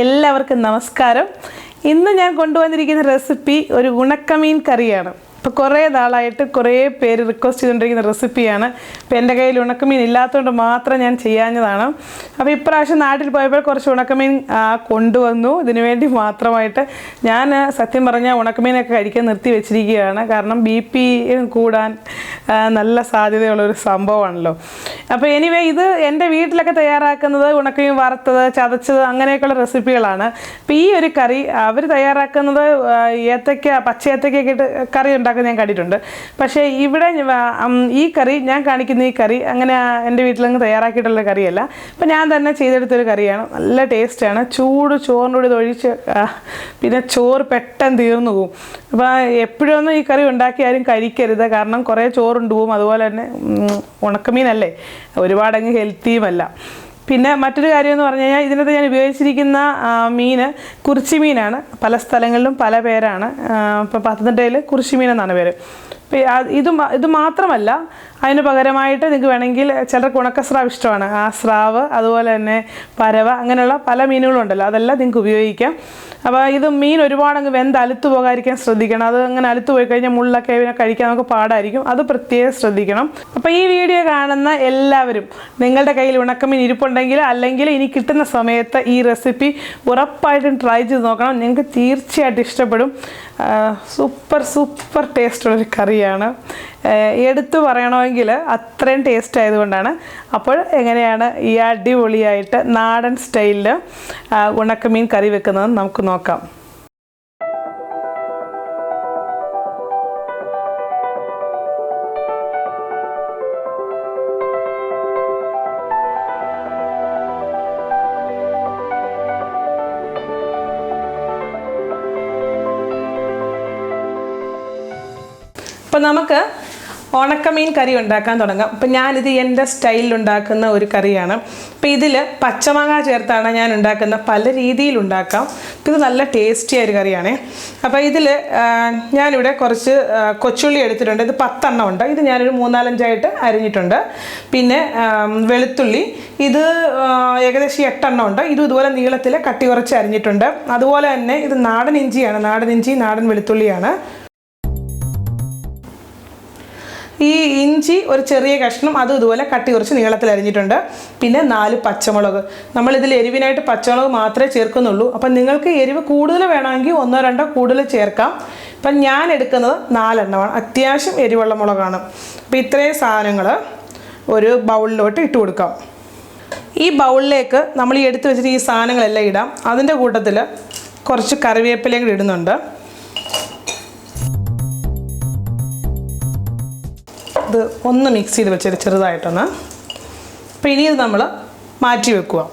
എല്ലാവർക്കും നമസ്കാരം. ഇന്ന് ഞാൻ കൊണ്ടുവന്നിരിക്കുന്ന റെസിപ്പി ഒരു ഉണക്കമീൻ കറിയാണ്. ഇപ്പോൾ കുറേ നാളായിട്ട് കുറേ പേര് റിക്വസ്റ്റ് ചെയ്തുകൊണ്ടിരിക്കുന്ന റെസിപ്പിയാണ്. ഇപ്പോൾ എൻ്റെ കയ്യിൽ ഉണക്കമീൻ ഇല്ലാത്തതുകൊണ്ട് മാത്രം ഞാൻ ചെയ്യാഞ്ഞതാണ്. അപ്പോൾ ഇപ്രാവശ്യം നാട്ടിൽ പോയപ്പോൾ കുറച്ച് ഉണക്കമീൻ കൊണ്ടുവന്നു. ഇതിനു വേണ്ടി മാത്രമായിട്ട് ഞാൻ സത്യം പറഞ്ഞാൽ ഉണക്കമീനൊക്കെ കഴിക്കാൻ നിർത്തി വെച്ചിരിക്കുകയാണ്. കാരണം BP കൂടാൻ നല്ല സാധ്യതയുള്ളൊരു സംഭവമാണല്ലോ. അപ്പോൾ എനിവേ ഇത് എൻ്റെ വീട്ടിലൊക്കെ തയ്യാറാക്കുന്നത് ഉണക്കമീൻ വറുത്തത്, ചതച്ചത് അങ്ങനെയൊക്കെയുള്ള റെസിപ്പികളാണ്. അപ്പോൾ ഈ ഒരു കറി അവർ തയ്യാറാക്കുന്നത് പച്ച ഏത്തയ്ക്കൊക്കെ ഇട്ട് കറി ഉണ്ടാക്കുന്നത് ഞാൻ കണ്ടിട്ടുണ്ട്. പക്ഷേ ഇവിടെ ഈ കറി ഞാൻ കാണിക്കുന്ന ഈ കറി അങ്ങനെ എൻ്റെ വീട്ടിലങ്ങ് തയ്യാറാക്കിയിട്ടുള്ള കറിയല്ല. അപ്പം ഞാൻ തന്നെ ചെയ്തെടുത്തൊരു കറിയാണ്. നല്ല ടേസ്റ്റാണ്. ചൂട് ചോറിനോട് ഇത് ഒഴിച്ച് പിന്നെ ചോറ് പെട്ടെന്ന് തീർന്നു പോകും. അപ്പോൾ എപ്പോഴൊന്നും ഈ കറി ഉണ്ടാക്കി ആരും കഴിക്കരുത്. കാരണം കുറേ ചോറുണ്ട് പോവും. അതുപോലെ തന്നെ ഉണക്കമീനല്ലേ, ഒരുപാടങ്ങ് ഹെൽത്തിയുമല്ല. പിന്നെ മറ്റൊരു കാര്യം എന്ന് പറഞ്ഞു കഴിഞ്ഞാൽ ഇതിനകത്ത് ഞാൻ ഉപയോഗിച്ചിരിക്കുന്ന മീൻ കുറിച്ചിമീനാണ്. പല സ്ഥലങ്ങളിലും പല പേരാണ്. ഇപ്പോൾ പത്തനംതിട്ടയിൽ കുറിച്ചിമീൻ എന്നാണ് പേര്. ഇത് മാത്രമല്ല, അതിന് പകരമായിട്ട് നിങ്ങൾക്ക് വേണമെങ്കിൽ ചിലർക്ക് ഉണക്കസ്രാവ് ഇഷ്ടമാണ്. ആ സ്രാവ്, അതുപോലെ തന്നെ പരവ, അങ്ങനെയുള്ള പല മീനുകളുണ്ടല്ലോ, അതെല്ലാം നിങ്ങൾക്ക് ഉപയോഗിക്കാം. അപ്പോൾ ഇത് മീൻ ഒരുപാടങ്ങ് വെന്ത് അലുത്ത് പോകാതിരിക്കാൻ ശ്രദ്ധിക്കണം. അത് അങ്ങനെ അലുത്ത് പോയി കഴിഞ്ഞാൽ മുള്ളൊക്കെ കഴിക്കാൻ നമുക്ക് പാടായിരിക്കും. അത് പ്രത്യേകം ശ്രദ്ധിക്കണം. അപ്പോൾ ഈ വീഡിയോ കാണുന്ന എല്ലാവരും നിങ്ങളുടെ കയ്യിൽ ഉണക്കമീൻ ഇരിപ്പുണ്ടെങ്കിൽ അല്ലെങ്കിൽ ഇനി കിട്ടുന്ന സമയത്ത് ഈ റെസിപ്പി ഉറപ്പായിട്ടും ട്രൈ ചെയ്ത് നോക്കണം. നിങ്ങൾക്ക് തീർച്ചയായിട്ടും ഇഷ്ടപ്പെടും. സൂപ്പർ ടേസ്റ്റുള്ളൊരു കറിയാണ്. എടുത്തു പറയണമെങ്കിൽ അത്രയും ടേസ്റ്റ് ആയതുകൊണ്ടാണ്. അപ്പോൾ എങ്ങനെയാണ് ഈ അടിപൊളിയായിട്ട് നാടൻ സ്റ്റൈലിൽ ഉണക്കമീൻ കറി വെക്കുന്നതെന്ന് നമുക്ക് നോക്കാം. അപ്പോൾ നമുക്ക് ഉണക്കമീൻ കറി ഉണ്ടാക്കാൻ തുടങ്ങാം. അപ്പം ഞാനിത് എൻ്റെ സ്റ്റൈലിൽ ഉണ്ടാക്കുന്ന ഒരു കറിയാണ്. അപ്പോൾ ഇതിൽ പച്ചമാങ്ങ ചേർത്താണ് ഞാൻ ഉണ്ടാക്കുന്ന. പല രീതിയിൽ ഉണ്ടാക്കാം. ഇത് നല്ല ടേസ്റ്റിയായ ഒരു കറിയാണ്. അപ്പോൾ ഇതിൽ ഞാനിവിടെ കുറച്ച് കൊച്ചുള്ളി എടുത്തിട്ടുണ്ട്. ഇത് 10 എണ്ണം ഉണ്ട്. ഇത് ഞാനൊരു 3-4 അരിഞ്ഞിട്ടുണ്ട്. പിന്നെ വെളുത്തുള്ളി, ഇത് ഏകദേശം 8 എണ്ണം ഉണ്ട്. ഇതും ഇതുപോലെ നീളത്തിൽ കട്ടി കുറച്ച് അരിഞ്ഞിട്ടുണ്ട്. അതുപോലെ തന്നെ ഇത് നാടൻ ഇഞ്ചിയാണ്. നാടൻ വെളുത്തുള്ളിയാണ്. ഈ ഇഞ്ചി ഒരു ചെറിയ കഷ്ണം, അതും ഇതുപോലെ കട്ടി കുറച്ച് നീളത്തിൽ അരിഞ്ഞിട്ടുണ്ട്. പിന്നെ 4 പച്ചമുളക്. നമ്മളിതിൽ എരിവിനായിട്ട് പച്ചമുളക് മാത്രമേ ചേർക്കുന്നുള്ളൂ. അപ്പം നിങ്ങൾക്ക് എരിവ് കൂടുതൽ വേണമെങ്കിൽ 1-2 കൂടുതൽ ചേർക്കാം. അപ്പം ഞാൻ എടുക്കുന്നത് 4 എണ്ണമാണ്. അത്യാവശ്യം എരിവുള്ള മുളകാണ്. അപ്പോൾ ഇത്രയും സാധനങ്ങൾ ഒരു ബൗളിലോട്ട് ഇട്ട് കൊടുക്കാം. ഈ ബൗളിലേക്ക് നമ്മൾ ഈ എടുത്ത് വെച്ചിട്ട് ഈ സാധനങ്ങളെല്ലാം ഇടാം. അതിൻ്റെ കൂട്ടത്തിൽ കുറച്ച് കറിവേപ്പിലയും കൂടി ഇടുന്നുണ്ട്. ഇത് ഒന്ന് മിക്സ് ചെയ്ത് വെച്ചിട്ട് ചെറുതായിട്ടൊന്ന്. അപ്പോൾ ഇനി ഇത് നമ്മൾ മാറ്റി വെക്കുക.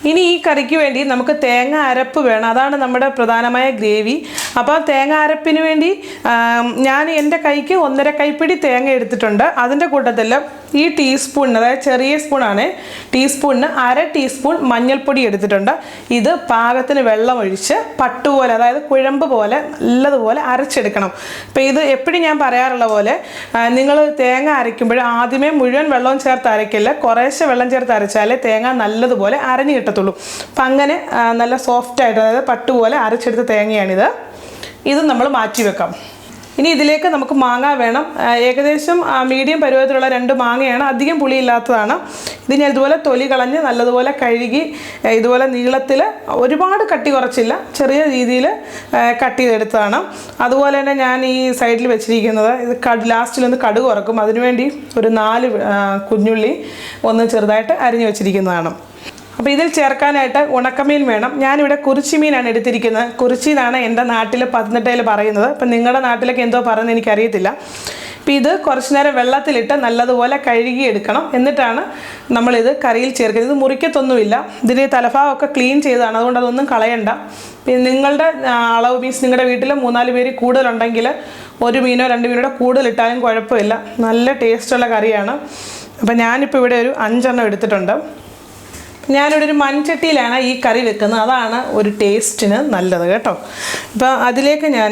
ഇനി ഈ കറിക്ക് വേണ്ടി നമുക്ക് തേങ്ങ അരപ്പ് വേണം. അതാണ് നമ്മുടെ പ്രധാനമായ ഗ്രേവി. അപ്പോൾ തേങ്ങ അരപ്പിന് വേണ്ടി ഞാൻ എൻ്റെ കൈക്ക് 1.5 കൈപ്പിടി തേങ്ങ എടുത്തിട്ടുണ്ട്. അതിൻ്റെ കൂട്ടത്തിൽ ഈ ടീസ്പൂണിന്, അതായത് ചെറിയ സ്പൂണാണ്, ടീസ്പൂണിന് 1/2 ടീസ്പൂൺ മഞ്ഞൾപ്പൊടി എടുത്തിട്ടുണ്ട്. ഇത് പാകത്തിന് വെള്ളം ഒഴിച്ച് പട്ടുപോലെ, അതായത് കുഴമ്പ് പോലെ നല്ലതുപോലെ അരച്ചെടുക്കണം. അപ്പോൾ ഇത് എപ്പോഴും ഞാൻ പറയാറുള്ള പോലെ നിങ്ങൾ തേങ്ങ അരയ്ക്കുമ്പോൾ ആദ്യമേ മുഴുവൻ വെള്ളവും ചേർത്ത് അരയ്ക്കില്ല. കുറേശ്ശെ വെള്ളം ചേർത്ത് അരച്ചാലേ തേങ്ങ നല്ലതുപോലെ അരഞ്ഞു കിട്ടത്തുള്ളൂ. അപ്പം അങ്ങനെ നല്ല സോഫ്റ്റായിട്ട്, അതായത് പട്ടുപോലെ അരച്ചെടുത്ത തേങ്ങയാണിത്. ഇത് നമ്മൾ മാറ്റി വെക്കാം. ഇനി ഇതിലേക്ക് നമുക്ക് മാങ്ങ വേണം. ഏകദേശം മീഡിയം പരുവത്തിലുള്ള 2 മാങ്ങയാണ്. അധികം പുളിയില്ലാത്തതാണ്. ഇത് ഞാൻ ഇതുപോലെ തൊലി കളഞ്ഞ് നല്ലതുപോലെ കഴുകി ഇതുപോലെ നീളത്തിൽ, ഒരുപാട് കട്ടി കുറച്ചില്ല, ചെറിയ രീതിയിൽ കട്ട് ചെയ്തെടുത്തതാണ്. അതുപോലെ തന്നെ ഞാൻ ഈ സൈഡിൽ വെച്ചിരിക്കുന്നത് ഇത് ലാസ്റ്റിലൊന്ന് കടുക് വറക്കും. അതിനുവേണ്ടി ഒരു 4 കുഞ്ഞുള്ളി ഒന്ന് ചെറുതായിട്ട് അരിഞ്ഞു വെച്ചിരിക്കുന്നതാണ്. അപ്പോൾ ഇതിൽ ചേർക്കാനായിട്ട് ഉണക്കമീൻ വേണം. ഞാനിവിടെ കുറിച്ചിമീനാണ് എടുത്തിരിക്കുന്നത്. കുറിച്ചി എന്നാണ് എൻ്റെ നാട്ടിൽ പത്തനംതിട്ടയിൽ പറയുന്നത്. അപ്പം നിങ്ങളുടെ നാട്ടിലൊക്കെ എന്തോ പറയുന്നത് എനിക്കറിയത്തില്ല. അപ്പോൾ ഇത് കുറച്ച് നേരം വെള്ളത്തിലിട്ട് നല്ലതുപോലെ കഴുകി എടുക്കണം. എന്നിട്ടാണ് നമ്മളിത് കറിയിൽ ചേർക്കുന്നത്. ഇത് മുറിക്കത്തൊന്നുമില്ല. ഇതിൻ്റെ തലഭാഗമൊക്കെ ക്ലീൻ ചെയ്തതാണ്. അതുകൊണ്ട് അതൊന്നും കളയണ്ട. പിന്നെ നിങ്ങളുടെ അളവ് മീൻസ് നിങ്ങളുടെ വീട്ടിൽ 3-4 പേര് കൂടുതലുണ്ടെങ്കിൽ 1 മീനോ 2 മീനോ കൂടുതലിട്ടാലും കുഴപ്പമില്ല. നല്ല ടേസ്റ്റുള്ള കറിയാണ്. അപ്പോൾ ഞാനിപ്പോൾ ഇവിടെ ഒരു 5 എണ്ണം എടുത്തിട്ടുണ്ട്. ഞാനിവിടെ ഒരു മൺചട്ടിയിലാണ് ഈ കറി വെക്കുന്നത്. അതാണ് ഒരു ടേസ്റ്റിന് നല്ലത് കേട്ടോ. അപ്പോൾ അതിലേക്ക് ഞാൻ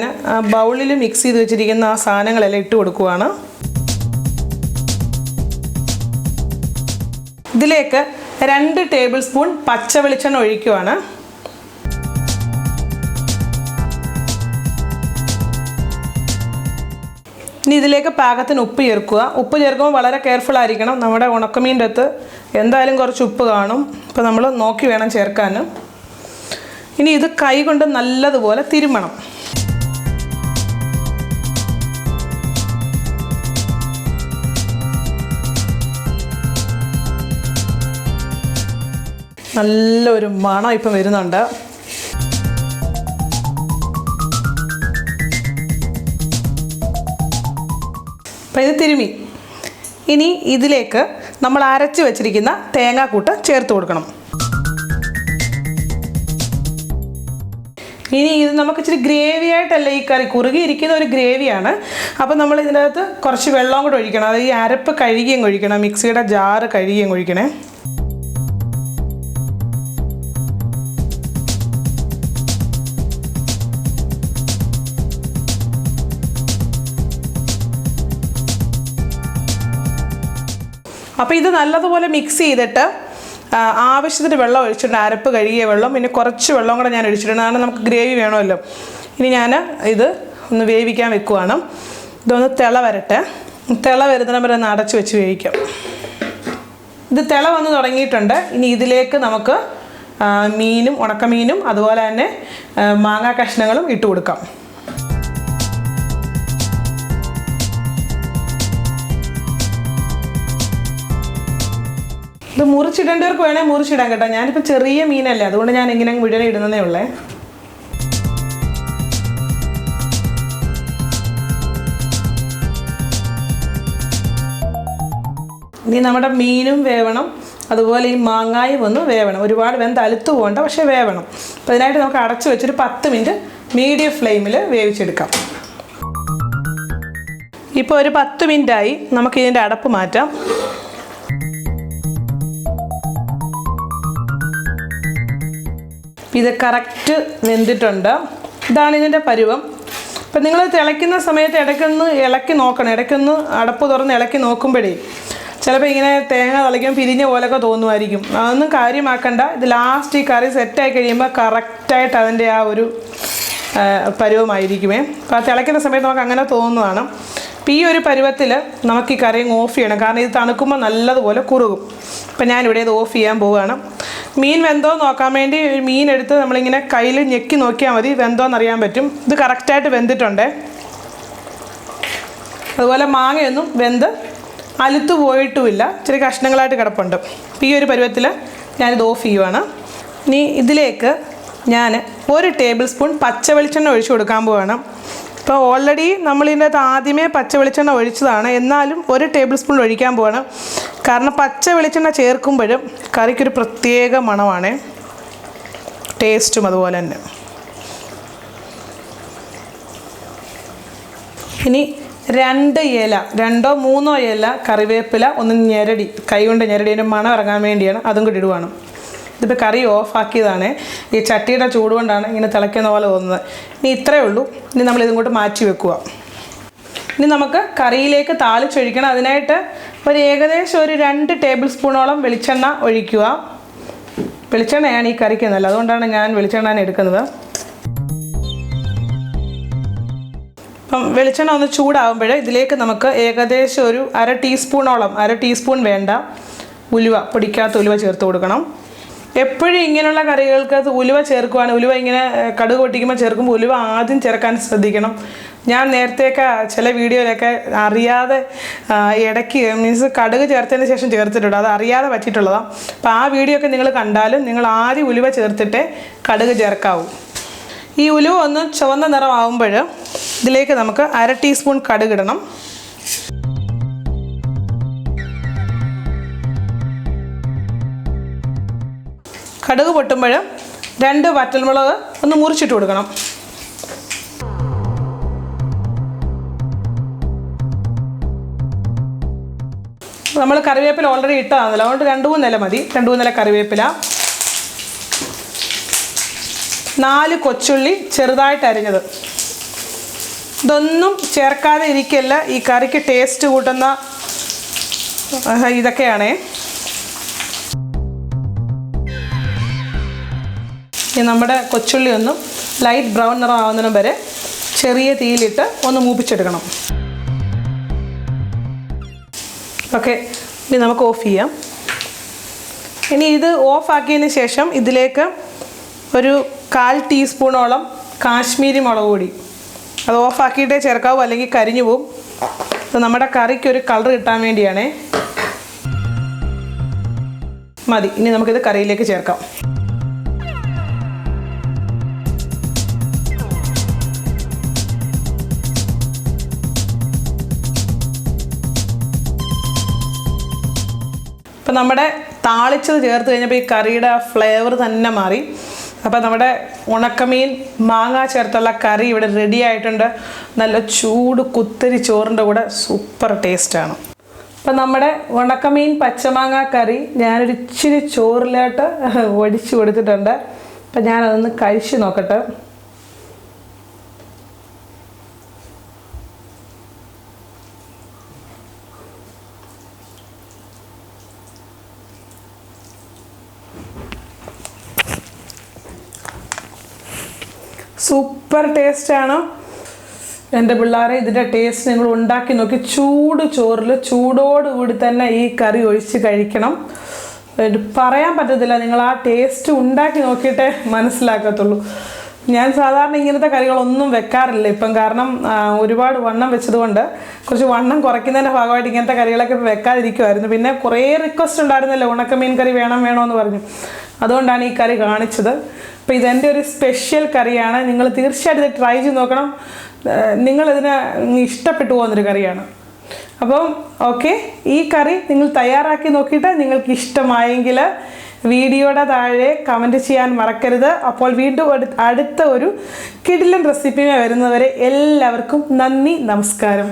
ബൗളിൽ മിക്സ് ചെയ്ത് വെച്ചിരിക്കുന്ന ആ സാധനങ്ങളെല്ലാം ഇട്ട് കൊടുക്കുവാണ്. ഇതിലേക്ക് 2 ടേബിൾ സ്പൂൺ പച്ച വെളിച്ചെണ്ണ ഒഴിക്കുവാണ്. ഇനി ഇതിലേക്ക് പാകത്തിന് ഉപ്പ് ചേർക്കുക. ഉപ്പ് ചേർക്കുമ്പോൾ വളരെ കെയർഫുൾ ആയിരിക്കണം. നമ്മുടെ ഉണക്കമീൻ്റെ അകത്ത് എന്തായാലും കുറച്ച് ഉപ്പ് കാണും. അപ്പോൾ നമ്മൾ നോക്കി വേണം ചേർക്കാൻ. ഇനി ഇത് കൈ കൊണ്ട് നല്ലതുപോലെ തിരുമ്മണം. നല്ലൊരു മണം ഇപ്പം വരുന്നുണ്ട്. അപ്പോൾ ഇത് തിരുമി. ഇനി ഇതിലേക്ക് നമ്മൾ അരച്ച് വെച്ചിരിക്കുന്ന തേങ്ങാക്കൂട്ട് ചേർത്ത് കൊടുക്കണം. ഇനി ഇത് നമുക്ക് ഇച്ചിരി ഗ്രേവി ആയിട്ടല്ല ഈ കറി, കുറുകിയിരിക്കുന്ന ഒരു ഗ്രേവിയാണ്. അപ്പോൾ നമ്മൾ ഇതിൻ്റെ അകത്ത് കുറച്ച് വെള്ളം കൂടെ ഒഴിക്കണം. അത് ഈ അരപ്പ് കഴുകിയും ഒഴിക്കണം, മിക്സിയുടെ ജാറ് കഴുകിയും ഒഴിക്കണേ. അപ്പോൾ ഇത് നല്ലതുപോലെ മിക്സ് ചെയ്തിട്ട് ആവശ്യത്തിന് വെള്ളം ഒഴിച്ചിട്ടുണ്ട്. അരപ്പ് കഴുകിയ വെള്ളം, പിന്നെ കുറച്ച് വെള്ളം കൂടെ ഞാൻ ഒഴിച്ചിട്ടുണ്ട്. കാരണം നമുക്ക് ഗ്രേവി വേണമല്ലോ. ഇനി ഞാൻ ഇത് ഒന്ന് വേവിക്കാൻ വെക്കുവാണ്. ഇതൊന്ന് തിള വരട്ടെ. തിള വരുന്നതിന് വരെ ഒന്ന് അടച്ച് വെച്ച് വേവിക്കാം. ഇത് തിള വന്ന് തുടങ്ങിയിട്ടുണ്ട്. ഇനി ഇതിലേക്ക് നമുക്ക് മീനും ഉണക്കമീനും അതുപോലെ തന്നെ മാങ്ങാ കഷ്ണങ്ങളും ഇട്ട് കൊടുക്കാം. ഇത് മുറിച്ചിടേണ്ടവർക്ക് വേണേൽ മുറിച്ചിടാൻ കേട്ടോ. ഞാനിപ്പോൾ ചെറിയ മീനല്ലേ, അതുകൊണ്ട് ഞാൻ ഇങ്ങനെ മുഴുവൻ ഇടുന്നതേ ഉള്ളേ. ഇനി നമ്മുടെ മീനും വേവണം, അതുപോലെ ഈ മാങ്ങായും ഒന്ന് വേവണം. ഒരുപാട് വെന്ത് അലുത്ത് പോകണ്ട, പക്ഷേ വേവണം. അപ്പോൾ അതിനായിട്ട് നമുക്ക് അടച്ച് വെച്ചൊരു 10 മിനിറ്റ് മീഡിയം ഫ്ലെയിമിൽ വേവിച്ചെടുക്കാം. ഇപ്പോൾ ഒരു 10 മിനിറ്റായി. നമുക്ക് ഇതിൻ്റെ അടപ്പ് മാറ്റാം. ഇത് കറക്റ്റ് വെന്തിട്ടുണ്ട്. ഇതാണ് ഇതിൻ്റെ പരുവം. അപ്പം നിങ്ങൾ തിളയ്ക്കുന്ന സമയത്ത് ഇടയ്ക്കൊന്ന് ഇളക്കി നോക്കണം. ഇടയ്ക്കൊന്ന് അടപ്പ് തുറന്ന് ഇളക്കി നോക്കുമ്പോഴേ ചിലപ്പോൾ ഇങ്ങനെ തേങ്ങ തിളയ്ക്കുമ്പോൾ പിരിഞ്ഞ പോലൊക്കെ തോന്നുമായിരിക്കും. അതൊന്നും കാര്യമാക്കണ്ട. ഇത് ലാസ്റ്റ് ഈ കറി സെറ്റായി കഴിയുമ്പോൾ കറക്റ്റായിട്ട് അതിൻ്റെ ആ ഒരു പരുവമായിരിക്കുമേ. അപ്പോൾ ആ തിളയ്ക്കുന്ന സമയത്ത് നമുക്ക് അങ്ങനെ തോന്നുന്നതാണ്. അപ്പോൾ ഈ ഒരു പരുവത്തിൽ നമുക്ക് ഈ കറി ഓഫ് ചെയ്യണം. കാരണം ഇത് തണുക്കുമ്പോൾ നല്ലതുപോലെ കുറുകും. അപ്പം ഞാനിവിടെ ഇത് ഓഫ് ചെയ്യാൻ പോവുകയാണ്. മീൻ വെന്തോ നോക്കാൻ വേണ്ടി ഒരു മീൻ എടുത്ത് നമ്മളിങ്ങനെ കയ്യിൽ ഞെക്കി നോക്കിയാൽ മതി, വെന്തോന്നറിയാൻ പറ്റും. ഇത് കറക്റ്റായിട്ട് വെന്തിട്ടുണ്ട്. അതുപോലെ മാങ്ങയൊന്നും വെന്ത് അലുത്ത് പോയിട്ടുമില്ല, ഇച്ചിരി കഷ്ണങ്ങളായിട്ട് കിടപ്പുണ്ട്. ഈ ഒരു പരുവത്തിൽ ഞാനിത് ഓഫ് ചെയ്യുവാണ്. ഇനി ഇതിലേക്ക് ഞാൻ 1 ടേബിൾ സ്പൂൺ പച്ച വെളിച്ചെണ്ണ ഒഴിച്ച് കൊടുക്കാൻ പോവുകയാണ്. ഇപ്പോൾ ഓൾറെഡി നമ്മളിതിൻ്റെ അകത്ത് ആദ്യമേ പച്ച വെളിച്ചെണ്ണ ഒഴിച്ചതാണ്, എന്നാലും 1 ടേബിൾ സ്പൂൺ ഒഴിക്കാൻ പോവാണ്. കാരണം പച്ച വെളിച്ചെണ്ണ ചേർക്കുമ്പോഴും കറിക്കൊരു പ്രത്യേക മണമാണ്, ടേസ്റ്റും അതുപോലെ തന്നെ. ഇനി 2 ഇല, 2 or 3 ഇല കറിവേപ്പില ഒന്ന് ഞെരടി, കൈ കൊണ്ട് ഞെരടി അതിൻ്റെ മണം ഇറങ്ങാൻ വേണ്ടിയാണ്. അതും കൂടി ഇടുവാണ്. ഇതിപ്പോൾ കറി ഓഫാക്കിയതാണ്. ഈ ചട്ടിയുടെ ചൂട് കൊണ്ടാണ് ഇങ്ങനെ തിളയ്ക്കുന്ന പോലെ തോന്നുന്നത്. ഇനി ഇത്രയേ ഉള്ളൂ. ഇനി നമ്മളിതും കൂട്ട് മാറ്റി വെക്കുക. ഇനി നമുക്ക് കറിയിലേക്ക് താളിച്ചൊഴിക്കണം. അതിനായിട്ട് ഏകദേശം ഒരു 2 ടേബിൾ സ്പൂണോളം വെളിച്ചെണ്ണ ഒഴിക്കുക. വെളിച്ചെണ്ണയാണ് ഈ കറിക്ക് നല്ലത്, അതുകൊണ്ടാണ് ഞാൻ വെളിച്ചെണ്ണ എടുക്കുന്നത്. അപ്പം വെളിച്ചെണ്ണ ഒന്ന് ചൂടാകുമ്പോൾ ഇതിലേക്ക് നമുക്ക് ഏകദേശം ഒരു 1/2 ടീസ്പൂണോളം, 1/2 ടീസ്പൂൺ വേണ്ട, ഉലുവ, പൊടിക്കാത്ത ഉലുവ ചേർത്ത് കൊടുക്കണം. എപ്പോഴും ഇങ്ങനെയുള്ള കറികൾക്ക് ഉലുവ ചേർക്കുവാണ്. ഉലുവ ഇങ്ങനെ കടുക് പൊട്ടിക്കുമ്പോൾ ചേർക്കുമ്പോൾ ഉലുവ ആദ്യം ചേർക്കാൻ ശ്രദ്ധിക്കണം. ഞാൻ നേരത്തെയൊക്കെ ചില വീഡിയോയിലൊക്കെ അറിയാതെ ഇടയ്ക്ക് മീൻസ് കടുക് ചേർത്തതിന് ശേഷം ചേർത്തിട്ടുണ്ട്, അത് അറിയാതെ പറ്റിയിട്ടുള്ളതാണ്. അപ്പോൾ ആ വീഡിയോ ഒക്കെ നിങ്ങൾ കണ്ടാലും നിങ്ങൾ ആദ്യം ഉലുവ ചേർത്തിട്ടേ കടുക് ചേർക്കാവൂ. ഈ ഉലുവ ഒന്ന് ചുവന്ന നിറമാകുമ്പോൾ ഇതിലേക്ക് നമുക്ക് 1/2 ടീസ്പൂൺ കടുക് ഇടണം. കടുക് പൊട്ടുമ്പോൾ 2 വറ്റൽമുളക് ഒന്ന് മുറിച്ചിട്ട് കൊടുക്കണം. നമ്മൾ കറിവേപ്പില ഓൾറെഡി ഇട്ടതാണല്ലോ, അതുകൊണ്ട് 2-3 ഇല മതി. 2-3 ഇല കറിവേപ്പില, 4 കൊച്ചുള്ളി ചെറുതായിട്ട് അരിഞ്ഞത്. ഇതൊന്നും ചേർക്കാതെ ഇരിക്കല്ല, ഈ കറിക്ക് ടേസ്റ്റ് കൂട്ടുന്ന ഇതൊക്കെയാണേ. ഇനി നമ്മുടെ കൊച്ചുള്ളി ഒന്നും ലൈറ്റ് ബ്രൗൺ നിറം ആവുന്നതിനും വരെ ചെറിയ തീയിലിട്ട് ഒന്ന് മൂപ്പിച്ചെടുക്കണം. ഓക്കെ, ഇനി നമുക്ക് ഓഫ് ചെയ്യാം. ഇനി ഇത് ഓഫാക്കിയതിന് ശേഷം ഇതിലേക്ക് ഒരു 1/4 ടീസ്പൂണോളം കാശ്മീരി മുളക് പൊടി, അത് ഓഫാക്കിയിട്ടേ ചേർക്കാവൂ, അല്ലെങ്കിൽ കരിഞ്ഞു പോവും. അത് നമ്മുടെ കറിക്ക് ഒരു കളർ കിട്ടാൻ വേണ്ടിയാണേ. മതി. ഇനി നമുക്കിത് കറിയിലേക്ക് ചേർക്കാം. അപ്പം നമ്മുടെ താളിച്ചത് ചേർത്ത് കഴിഞ്ഞപ്പോൾ ഈ കറിയുടെ ഫ്ലേവർ തന്നെ മാറി. അപ്പോൾ നമ്മുടെ ഉണക്കമീൻ മാങ്ങ ചേർത്തുള്ള കറി ഇവിടെ റെഡി ആയിട്ടുണ്ട്. നല്ല ചൂട് കുത്തരി ചോറിൻ്റെ കൂടെ സൂപ്പർ ടേസ്റ്റാണ്. അപ്പം നമ്മുടെ ഉണക്കമീൻ പച്ചമാങ്ങ കറി ഞാനൊരു ഇച്ചിരി ചോറിലോട്ട് ഒഴിച്ച് കൊടുത്തിട്ടുണ്ട്. അപ്പം ഞാനതൊന്ന് കഴിച്ച് നോക്കട്ടെ. സൂപ്പർ ടേസ്റ്റാണ്. എൻ്റെ പിള്ളേരെ ഇതിൻ്റെ ടേസ്റ്റ് നിങ്ങൾ ഉണ്ടാക്കി നോക്കി. ചൂട് ചോറിൽ ചൂടോടുകൂടി തന്നെ ഈ കറി ഒഴിച്ച് കഴിക്കണം. പറയാൻ പറ്റത്തില്ല, നിങ്ങൾ ആ ടേസ്റ്റ് ഉണ്ടാക്കി നോക്കിയിട്ടേ മനസ്സിലാക്കത്തുള്ളൂ. ഞാൻ സാധാരണ ഇങ്ങനത്തെ കറികളൊന്നും വെക്കാറില്ല ഇപ്പം, കാരണം ഒരുപാട് വണ്ണം വെച്ചതുകൊണ്ട് കുറച്ച് വണ്ണം കുറയ്ക്കുന്നതിൻ്റെ ഭാഗമായിട്ട് ഇങ്ങനത്തെ കറികളൊക്കെ വെക്കാതിരിക്കുമായിരുന്നു. പിന്നെ കുറേ റിക്വസ്റ്റ് ഉണ്ടായിരുന്നല്ലോ ഉണക്കമീൻ കറി വേണമെന്ന് പറഞ്ഞു. അതുകൊണ്ടാണ് ഈ കറി കാണിച്ചത്. അപ്പോൾ ഇതെൻ്റെ ഒരു സ്പെഷ്യൽ കറിയാണ്. നിങ്ങൾ തീർച്ചയായിട്ടും ഇത് ട്രൈ ചെയ്ത് നോക്കണം. നിങ്ങളിതിന് ഇഷ്ടപ്പെട്ടു പോകുന്നൊരു കറിയാണ്. അപ്പം ഓക്കെ, ഈ കറി നിങ്ങൾ തയ്യാറാക്കി നോക്കിയിട്ട് നിങ്ങൾക്ക് ഇഷ്ടമായെങ്കിൽ വീഡിയോയുടെ താഴെ കമൻറ്റ് ചെയ്യാൻ മറക്കരുത്. അപ്പോൾ വീണ്ടും അടുത്ത ഒരു കിടിലൻ റെസിപ്പിയുമായി വരുന്നവരെ എല്ലാവർക്കും നന്ദി, നമസ്കാരം.